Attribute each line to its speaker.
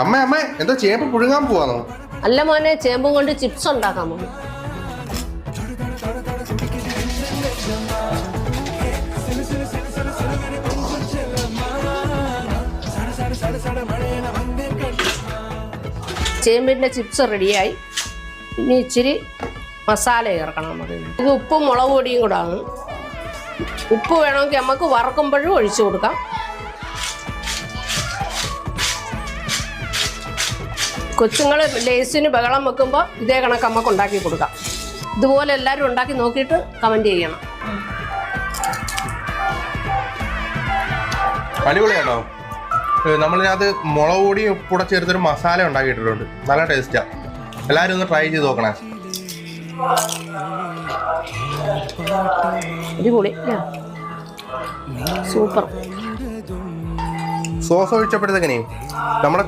Speaker 1: അമ്മ എന്തോ ചേമ്പ് പുഴുങ്ങാൻ പോവാന്നോ?
Speaker 2: അല്ല മോനെ, ചേമ്പും കൊണ്ട് ചിപ്സ് ഉണ്ടാക്കാൻ പോകും. ചേമ്പിന്റെ ചിപ്സ് റെഡിയായി. ഇനി ഇച്ചിരി മസാല ചേർക്കണം നമുക്ക്. ഇത് ഉപ്പും മുളക് പൊടിയും കൂടാണ്. ഉപ്പ് വേണമെങ്കിൽ നമുക്ക് വറക്കുമ്പോഴും ഒഴിച്ചു കൊടുക്കാം. കൊച്ചുങ്ങൾ ലേസിന് ബഹളം വെക്കുമ്പോൾ ഇതേ കണക്ക് നമുക്ക് ഉണ്ടാക്കി കൊടുക്കാം. ഇതുപോലെ എല്ലാവരും ഉണ്ടാക്കി നോക്കിയിട്ട് കമൻറ്റ് ചെയ്യണം.
Speaker 1: അടിപൊളിയാണോ? നമ്മളിനകത്ത് മുളക് പൊടിയും ഉപ്പൂടെ ചേർത്തൊരു മസാല ഉണ്ടാക്കിയിട്ടുണ്ട്. നല്ല ടേസ്റ്റാണ്. എല്ലാവരും ഒന്ന് ട്രൈ ചെയ്ത് നോക്കണേ.
Speaker 2: അടിപൊളി, സൂപ്പർ.
Speaker 1: സോസ് ഒഴിച്ചപ്പോഴത്തേക്കിനെ നമ്മുടെ